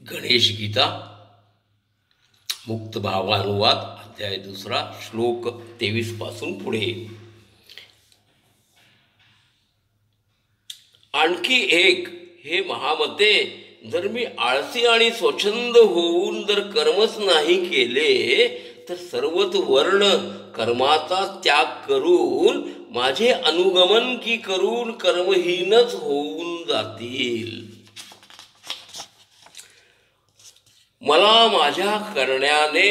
गणेश गीता मुक्त भावानुवाद अध्याय 2 श्लोक 23 पासून पुढे। आणखी एक, हे महामते, जर मी आळसी आणि स्वच्छंद होऊन जर कर्मच नाही केले तर सर्वच वर्ण कर्माचा त्याग करून माझे अनुगमन की करून कर्महीनच होऊन जातील। मला माझ्या करण्याने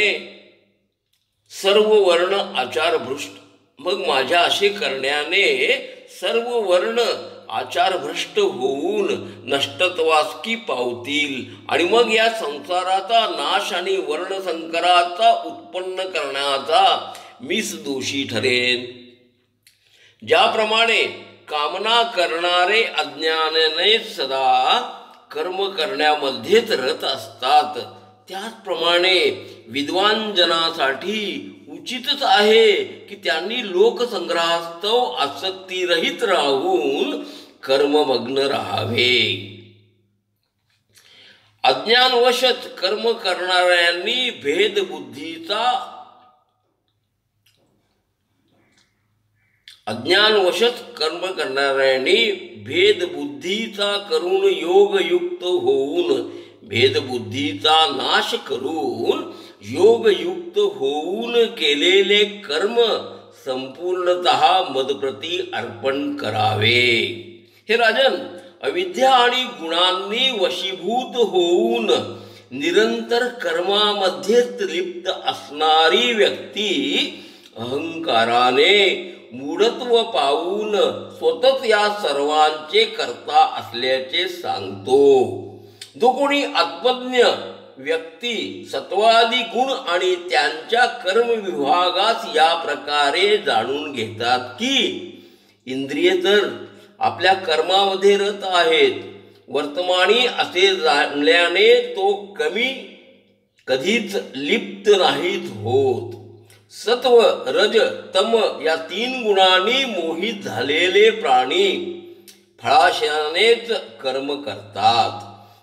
सर्व वर्ण आचारभ्रष्ट, मग माझ्या असे करण्याने सर्व वर्ण आचारभ्रष्ट होऊन नष्टत्वास की पावतील आणि मग या संसाराचा नाश आणि वर्णसंकराचा उत्पन्न करण्याचा मीच दोषी ठरेन। ज्याप्रमाणे कामना करणारे अज्ञानाने सदा कर्म करण्यामध्येच रत असतात, त्याचप्रमाणे विद्वान जनासाठी उचितच आहे की त्यांनी लोकसंग्रहास्तव आसक्तीरहित राहून कर्ममग्न राहावे। अज्ञानवशत कर्म करणाऱ्यांनी भेदबुद्धीचा करून योगयुक्त होऊन भेदबुद्धीचा नाश करून योगयुक्त होऊन केलेले कर्म संपूर्णतः मदप्रती अर्पण करावे। हे राजन, अविद्या आणि गुणांनी वशीभूत होऊन निरंतर कर्मामध्येच लिप्त असणारी व्यक्ती अहंकाराने मूढत्व पावून स्वतःच या सर्वांचे कर्ता असल्याचे सांगतो। जो कोणी आत्मज्ञ व्यक्ती सत्वादी गुण आणि त्यांच्या कर्म विभागास या प्रकारे जाणून घेतात की इंद्रिय तर आपल्या कर्मामध्ये रत आहेत, वर्तमानी असे जाणल्याने तो कधीच लिप्त नाहीत होत। सत्व रज तम या 3 गुणांनी मोहित झालेले प्राणी फळाशयानेच कर्म करतात।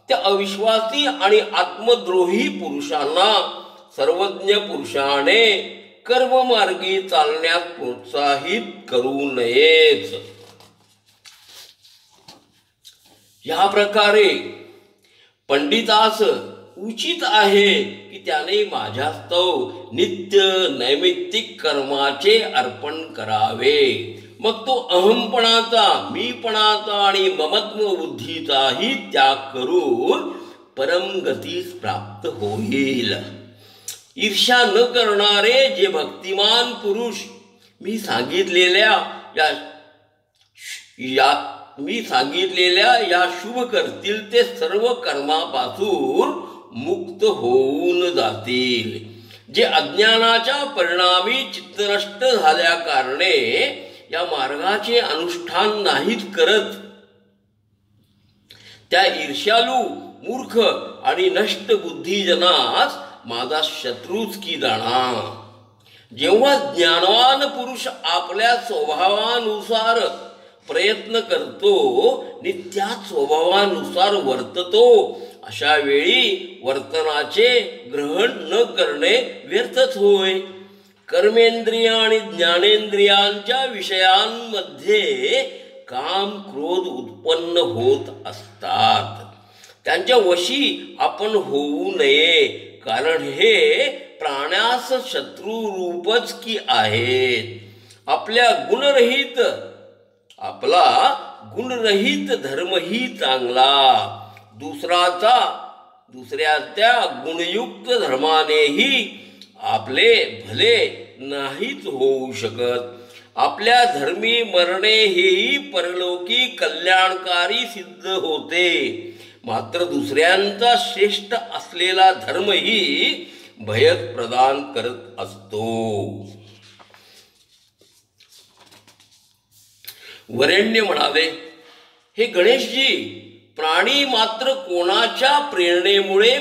त्या अविश्वासी आणि आत्मद्रोही पुरुषांना सर्वज्ञ पुरुषाने कर्ममार्गी चालण्यास प्रोत्साहित करू नयेच। या प्रकारे पंडितास उचित आहे की त्याने माझ्यास्तव नित्य नैमित्तिक कर्माचे अर्पण करावे। मग तो अहमपणाचा, मीपणाचा आणि ममत्व बुद्धीचाही त्याग करून परमगतीस प्राप्त होईल। ईर्ष्या न करणारे जे भक्तिमान पुरुष मी सांगितलेल्या या शुभ करतील ते सर्व कर्मापासून मुक्त होऊन जातील। जे अज्ञानाच्या परिणामी चित्तनष्ट झाल्या कारणे या मार्गाचे अनुष्ठान नाहीत करत, त्या ईर्ष्यालू, मूर्ख आणि नष्ट बुद्धीजनास माझा शत्रूच की जाणा। जेव्हा ज्ञानवान पुरुष आपल्या स्वभावानुसार प्रयत्न करतो आणि त्याच स्वभावानुसार वर्ततो, अशा वेळी वर्तनाचे ग्रहण न करणे व्यर्थच होय। कर्मेंद्रिय आणि ज्ञानेंद्रियांच्या विषयांमध्ये काम क्रोध उत्पन्न होत असतात, त्यांच्या वशी आपण होऊ नये, कारण हे प्राण्यास शत्रुरूपच की आहेत। आपला गुणरहित धर्मही चांगला, दुसऱ्याच्या गुणयुक्त धर्मानेही आपले भले नाहीच होऊ शकत। आपल्या धर्मी मरणे हेही परलोकी कल्याणकारी सिद्ध होते, मात्र दुसऱ्यांचा श्रेष्ठ असलेला धर्मही भयच प्रदान करत असतो। वरेण्य म्हणाले, हे गणेशजी, प्राणी मात्र कोणाच्या प्रेरणेमुळे